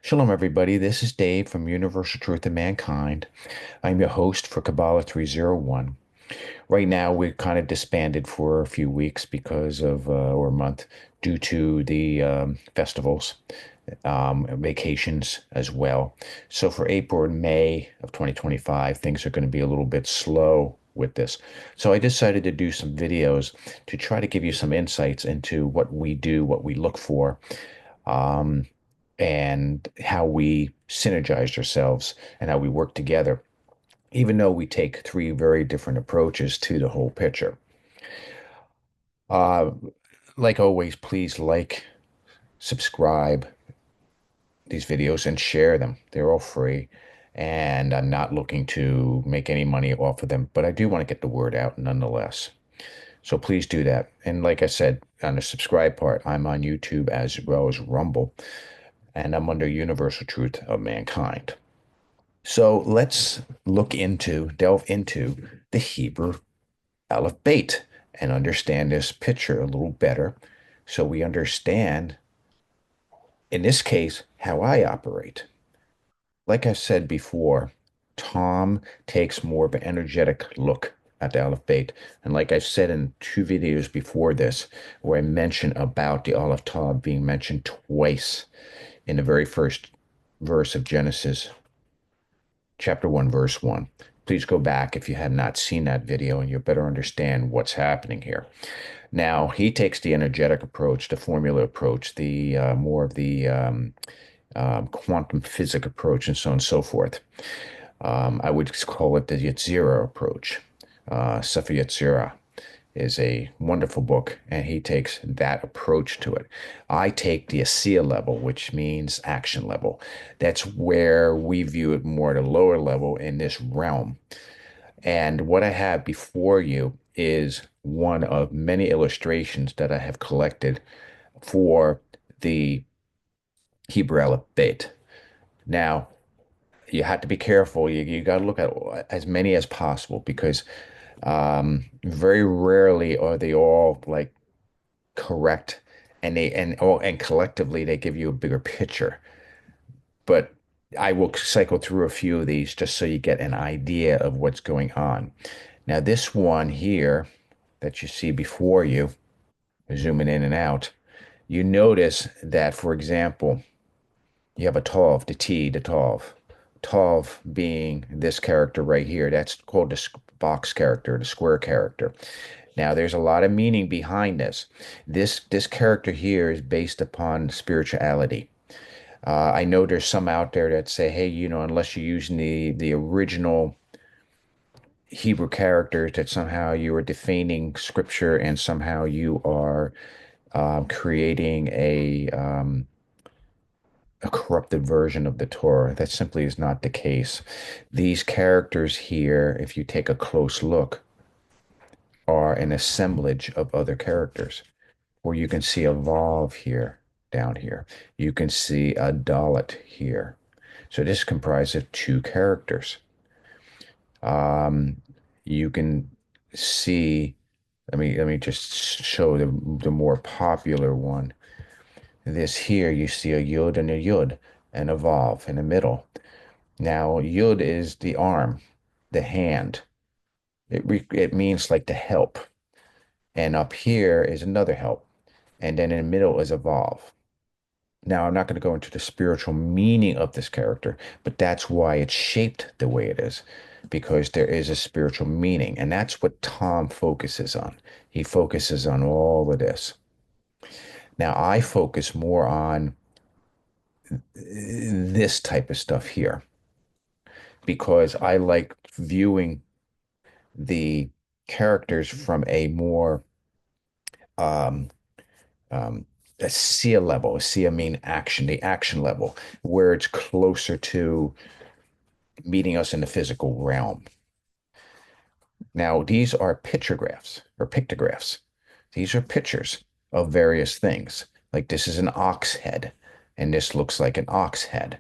Shalom, everybody. This is Dave from Universal Truth of Mankind. I'm your host for Kabbalah 301. Right now, we're kind of disbanded for a few weeks because of, or a month, due to the festivals, vacations as well. So for April and May of 2025, things are going to be a little bit slow with this. So I decided to do some videos to try to give you some insights into what we do, what we look for. Um, and how we synergize ourselves and how we work together, even though we take three very different approaches to the whole picture. Uh, like always, please like, subscribe these videos and share them. They're all free, and I'm not looking to make any money off of them, but I do want to get the word out nonetheless. So please do that. And like I said, on the subscribe part, I'm on YouTube as well as Rumble, and I'm under Universal Truth of Mankind. So let's delve into the Hebrew Aleph-Bet and understand this picture a little better so we understand, in this case, how I operate. Like I said before, Tom takes more of an energetic look at the Aleph-Bet. And like I've said in two videos before this, where I mention about the Aleph-Tav being mentioned twice in the very first verse of Genesis chapter 1, verse 1. Please go back if you have not seen that video and you'll better understand what's happening here. Now, he takes the energetic approach, the formula approach, the more of the quantum physics approach, and so on and so forth. I would call it the Yetzirah approach, Sefer Yetzirah is a wonderful book, and he takes that approach to it. I take the Assiyah level, which means action level. That's where we view it more at a lower level in this realm. And what I have before you is one of many illustrations that I have collected for the Hebrew alphabet. Now, you have to be careful. You got to look at as many as possible because very rarely are they all like correct, and collectively they give you a bigger picture. But I will cycle through a few of these just so you get an idea of what's going on. Now, this one here that you see before you, zooming in and out, you notice that, for example, you have a Tov, the T, the Tov. Tov being this character right here. That's called the box character, the square character. Now, there's a lot of meaning behind this. This character here is based upon spirituality. I know there's some out there that say, hey, unless you're using the original Hebrew characters, that somehow you are defaning scripture and somehow you are creating a corrupted version of the Torah. That simply is not the case. These characters here, if you take a close look, are an assemblage of other characters. Where you can see a Vav here, down here. You can see a Dalet here. So this is comprised of two characters. Um, you can see, let me just show the more popular one. This here, you see a Yud and a Yud and a Vav in the middle. Now, Yud is the arm, the hand. It means like to help. And up here is another help. And then in the middle is a Vav. Now, I'm not going to go into the spiritual meaning of this character, but that's why it's shaped the way it is, because there is a spiritual meaning. And that's what Tom focuses on. He focuses on all of this. Now, I focus more on this type of stuff here because I like viewing the characters from a more um, um, a Sia level. A Sia mean action, the action level, where it's closer to meeting us in the physical realm. Now, these are pictographs or pictographs. These are pictures of various things. Like this is an ox head, and this looks like an ox head.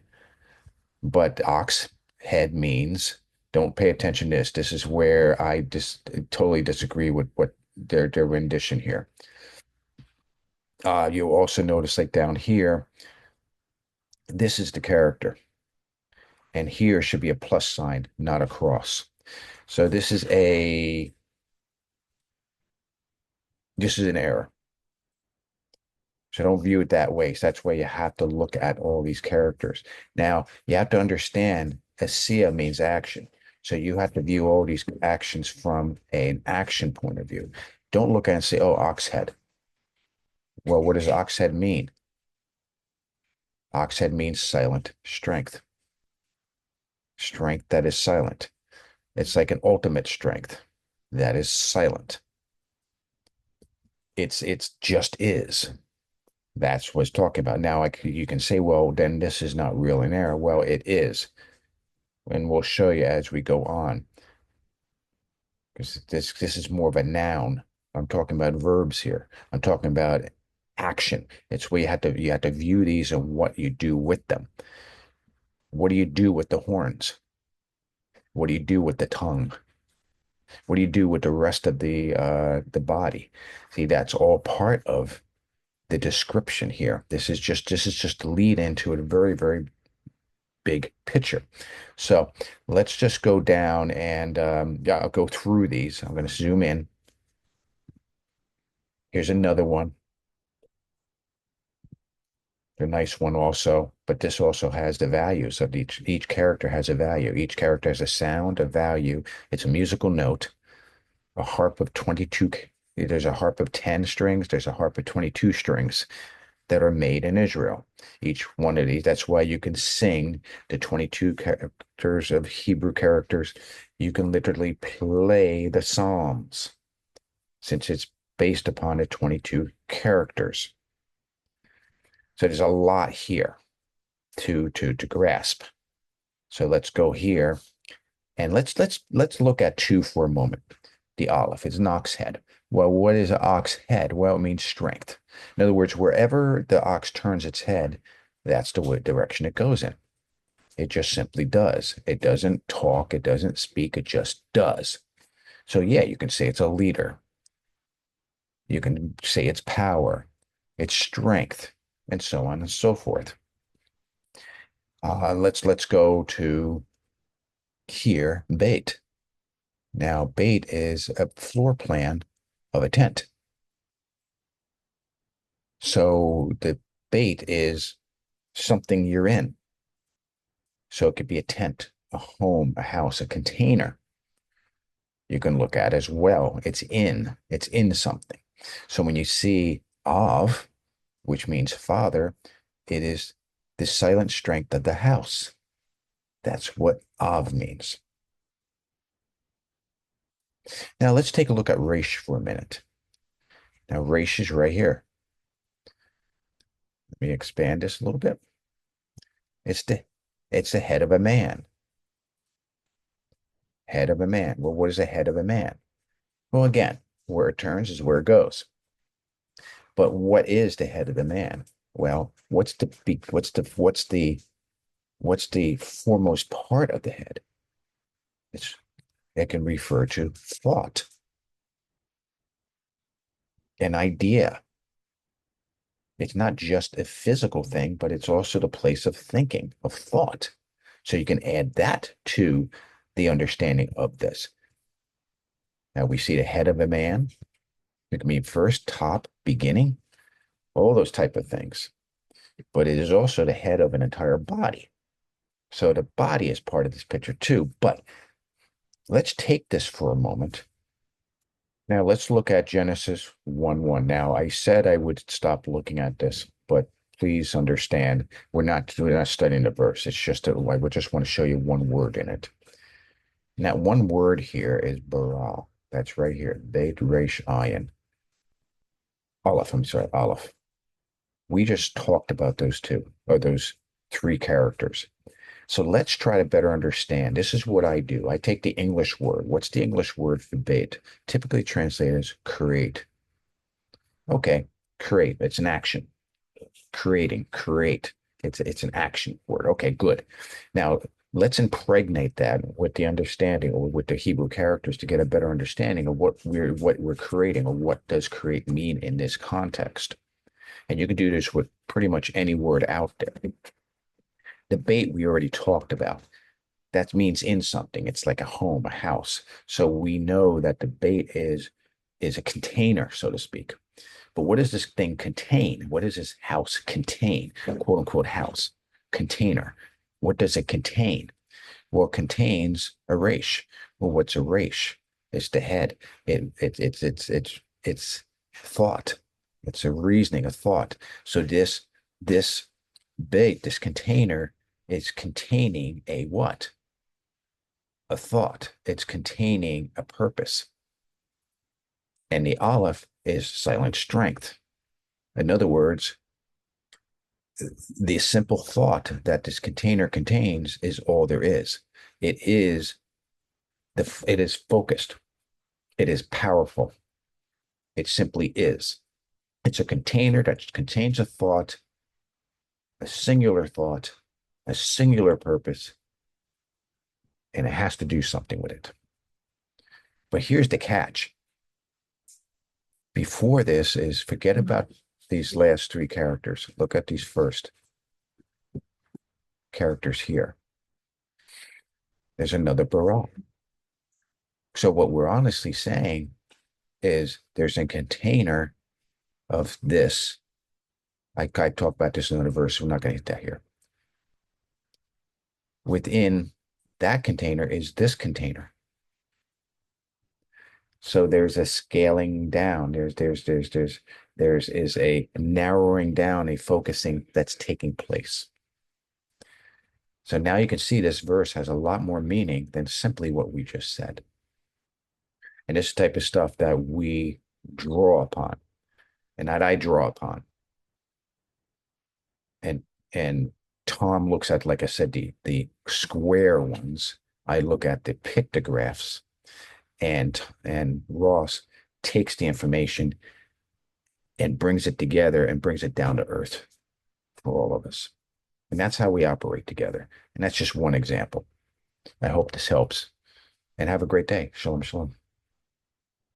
But ox head means don't pay attention to this. This is where I just totally disagree with what their rendition here. You'll also notice like down here, This is the character. And here should be a plus sign, not a cross. So this is an error. So don't view it that way. So that's why you have to look at all these characters. Now, you have to understand Assiyah means action. So you have to view all these actions from an action point of view. Don't look at it and say, oh, ox head. Well, what does ox head mean? Ox head means silent strength. Strength that is silent. It's like an ultimate strength that is silent. It's just is. That's what's talking about. Now, you can say, well, then this is not real in error. Well, it is. And we'll show you as we go on. Because this is more of a noun. I'm talking about verbs here. I'm talking about action. It's where you have to view these and what you do with them. What do you do with the horns? What do you do with the tongue? What do you do with the rest of the body? See, that's all part of the description here. This is just the lead into a very, very big picture. So let's just go down and yeah, I'll go through these. I'm going to zoom in. Here's another one. A nice one also, but this also has the values of each character has a value. Each character has a sound, a value. It's a musical note, a harp of 22. There's a harp of 10 strings. There's a harp of 22 strings that are made in Israel. Each one of these, that's why you can sing the 22 characters of Hebrew characters. You can literally play the Psalms since it's based upon the 22 characters. So there's a lot here to grasp. So let's go here and let's look at two for a moment. The Aleph is an ox head. Well, what is an ox head? Well, it means strength. In other words, wherever the ox turns its head, that's the direction it goes in. It just simply does. It doesn't talk, it doesn't speak, it just does. So yeah, you can say it's a leader. You can say it's power, it's strength, and so on and so forth. Let's go to here, bait. Now, bait is a floor plan of a tent. So the bait is something you're in. So it could be a tent, a home, a house, a container. You can look at as well. It's in something. So when you see of, which means father, it is the silent strength of the house. That's what of means. Now let's take a look at Resh for a minute. Now Resh is right here. Let me expand this a little bit. It's the it's the head of a man. Head of a man. Well, what is the head of a man? Well, again, where it turns is where it goes. But what is the head of the man? Well, what's the foremost part of the head? It can refer to thought, an idea. It's not just a physical thing, but it's also the place of thinking, of thought. So you can add that to the understanding of this. Now we see the head of a man. It can mean first, top, beginning, all those type of things. But it is also the head of an entire body. So the body is part of this picture too. But let's take this for a moment. Now let's look at Genesis 1:1. Now I said I would stop looking at this, but please understand we're not studying the verse. It's just we just want to show you one word in it. And that one word here is bara. That's right here. Beit Resh Ayin. Aleph, I'm sorry, Aleph. We just talked about those two, or those three characters. So let's try to better understand. This is what I do. I take the English word. What's the English word for bait? Typically translated as create. Okay, create. It's an action. Creating, create. It's an action word. Okay, good. Now let's impregnate that with the understanding or with the Hebrew characters to get a better understanding of what we're creating or what does create mean in this context. And you can do this with pretty much any word out there. The bait we already talked about. That means in something. It's like a home, a house. So we know that the bait is a container, so to speak. But what does this thing contain? What does this house contain? Quote unquote house container. What does it contain? Well, it contains a resh. Well, what's a resh? It's the head. It's thought. It's a reasoning, a thought. So this bait, this container is containing a what? A thought. It's containing a purpose. And the Aleph is silent strength. In other words, the simple thought that this container contains is all there is. It is focused. It is powerful. It simply is. It's a container that contains a singular purpose, and it has to do something with it. But here's the catch. Before this is forget about these last three characters. Look at these first characters here. There's another bara. So what we're honestly saying is there's a container of this. I talk about this in another verse. We're not going to hit that here. Within that container is this container. So there's a scaling down. There is a narrowing down, a focusing that's taking place. So now you can see this verse has a lot more meaning than simply what we just said. And this type of stuff that we draw upon and that I draw upon. And Tom looks at, like I said, the square ones. I look at the pictographs, and Ross takes the information and brings it together and brings it down to earth for all of us. And that's how we operate together. And that's just one example. I hope this helps. And have a great day. Shalom, shalom.